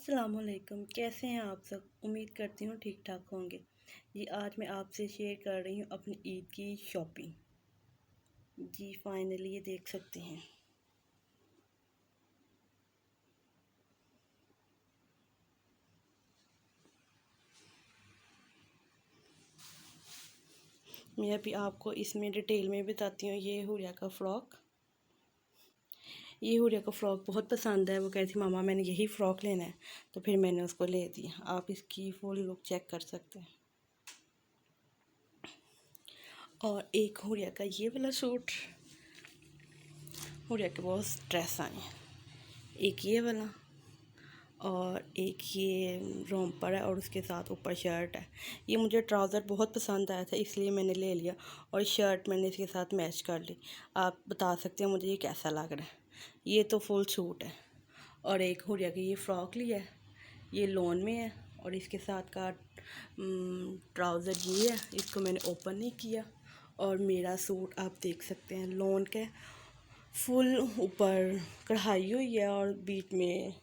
अस्सलामुअलैकुम, कैसे हैं आप सब। उम्मीद करती हूँ ठीक ठाक होंगे। जी आज मैं आपसे शेयर कर रही हूँ अपनी ईद की शॉपिंग। जी फाइनली ये देख सकते हैं। मैं अभी आपको इसमें डिटेल में बताती हूँ। ये हुरिया का फ़्रॉक, बहुत पसंद है। वो कहती मामा मैंने यही फ़्रॉक लेना है, तो फिर मैंने उसको ले दिया। आप इसकी फुल लुक चेक कर सकते हैं। और एक हुरिया का ये वाला सूट, हुरिया के बहुत ड्रेस आए हैं। एक ये वाला और एक ये रोम्पर है और उसके साथ ऊपर शर्ट है। ये मुझे ट्राउज़र बहुत पसंद आया था इसलिए मैंने ले लिया और शर्ट मैंने इसके साथ मैच कर ली। आप बता सकते हैं मुझे ये कैसा लग रहा है। ये तो फुल सूट है। और एक हुरिया की ये फ़्रॉक लिया है, ये लॉन में है और इसके साथ का ट्राउज़र ये है। इसको मैंने ओपन नहीं किया। और मेरा सूट आप देख सकते हैं लॉन के, फुल ऊपर कढ़ाई हुई है और बीच में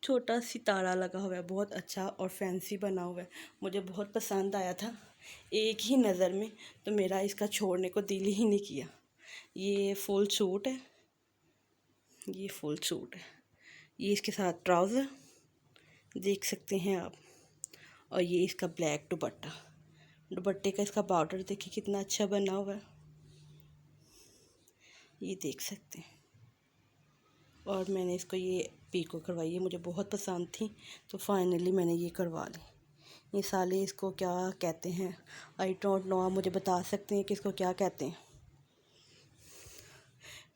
छोटा सितारा लगा हुआ है। बहुत अच्छा और फैंसी बना हुआ है। मुझे बहुत पसंद आया था एक ही नज़र में, तो मेरा इसका छोड़ने को दिल ही नहीं किया। ये फुल सूट है, ये फुल सूट है। ये इसके साथ ट्राउज़र देख सकते हैं आप। और ये इसका ब्लैक दुपट्टा, दुपट्टे का इसका बॉर्डर देखिए कितना अच्छा बना हुआ है। ये देख सकते हैं। और मैंने इसको ये पीको करवाई है, मुझे बहुत पसंद थी तो फाइनली मैंने ये करवा ली। ये साले इसको क्या कहते हैं, आई डोंट नो। आप मुझे बता सकते हैं कि इसको क्या कहते हैं।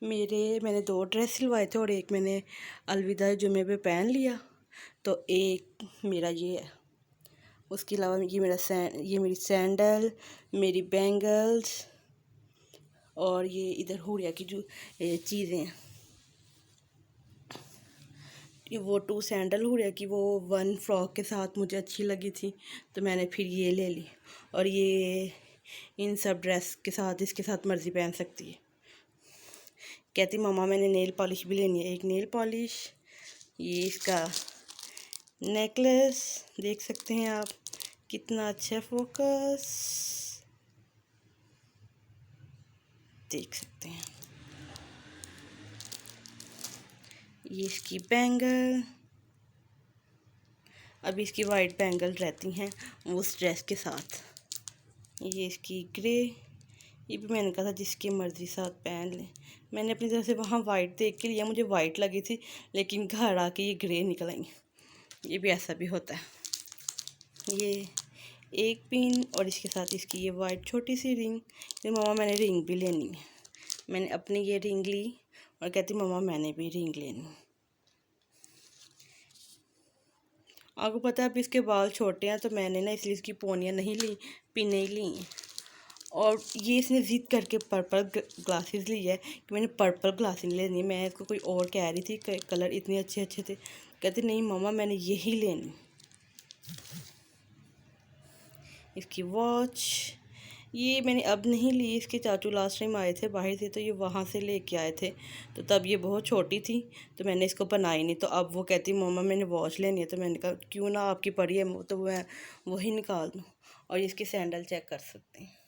मैंने 2 ड्रेस सिलवाए थे और एक मैंने अलविदा जुमे पे पहन लिया, तो एक मेरा ये है। उसके अलावा ये मेरी सैंडल, मेरी बैंगल्स और ये इधर हुरिया की जो चीज़ें हैं। वो 2 सैंडल हुरिया की वो 1 फ्रॉक के साथ मुझे अच्छी लगी थी तो मैंने फिर ये ले ली। और ये इन सब ड्रेस के साथ इसके साथ मर्ज़ी पहन सकती है। कहती मामा मैंने नेल पॉलिश भी लेनी है। एक नेल पॉलिश, ये इसका नेकलेस देख सकते हैं आप कितना अच्छा फोकस देख सकते हैं। ये इसकी बैंगल, अभी इसकी वाइट बैंगल रहती हैं उस ड्रेस के साथ। ये इसकी ग्रे, ये भी मैंने कहा था जिसकी मर्ज़ी साथ पहन लें। मैंने अपनी तरफ से वहाँ वाइट देख के लिया, मुझे वाइट लगी थी लेकिन घर आके ये ग्रे निकल आई। ये भी ऐसा भी होता है। ये एक पिन और इसके साथ इसकी ये वाइट छोटी सी रिंग। तो मामा मैंने रिंग भी लेनी है। मैंने अपनी ये रिंग ली और कहती मामा मैंने भी रिंग लेनी। आपको पता है अब इसके बाल छोटे हैं तो मैंने ना इसलिए इसकी पोनियाँ नहीं ली, पिनें ही ली। और ये इसने ज़िद करके पर्पल ग्लासेस ली है कि मैंने पर्पल ग्लासेस लेनी। मैं इसको कोई और कह रही थी, कलर इतने अच्छे अच्छे थे। कहते नहीं मामा मैंने यही लेनी। इसकी वॉच ये मैंने अब नहीं ली, इसके चाचू लास्ट टाइम आए थे बाहर से तो ये वहाँ से लेके आए थे, तो तब ये बहुत छोटी थी तो मैंने इसको बनाई नहीं। तो अब वो कहती मामा मैंने वॉच लेनी है, तो मैंने कहा क्यों ना, आपकी पड़ी है तो मैं वही निकाल दूँ। और इसकी सैंडल चेक कर सकते हैं।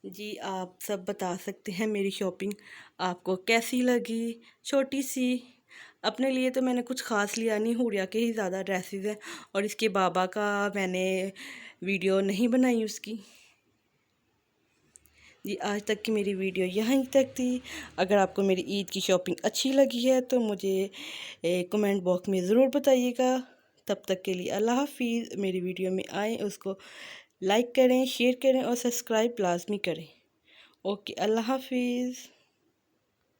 जी आप सब बता सकते हैं मेरी शॉपिंग आपको कैसी लगी। छोटी सी, अपने लिए तो मैंने कुछ ख़ास लिया नहीं, हुरिया के ही ज़्यादा ड्रेसेस हैं और इसके बाबा का मैंने वीडियो नहीं बनाई उसकी। जी आज तक की मेरी वीडियो यहीं तक थी। अगर आपको मेरी ईद की शॉपिंग अच्छी लगी है तो मुझे कमेंट बॉक्स में ज़रूर बताइएगा। तब तक के लिए अल्लाह हाफिज़। मेरी वीडियो में आए उसको लाइक करें, शेयर करें और सब्सक्राइब लाजमी करें। ओके, अल्लाह हाफिज़।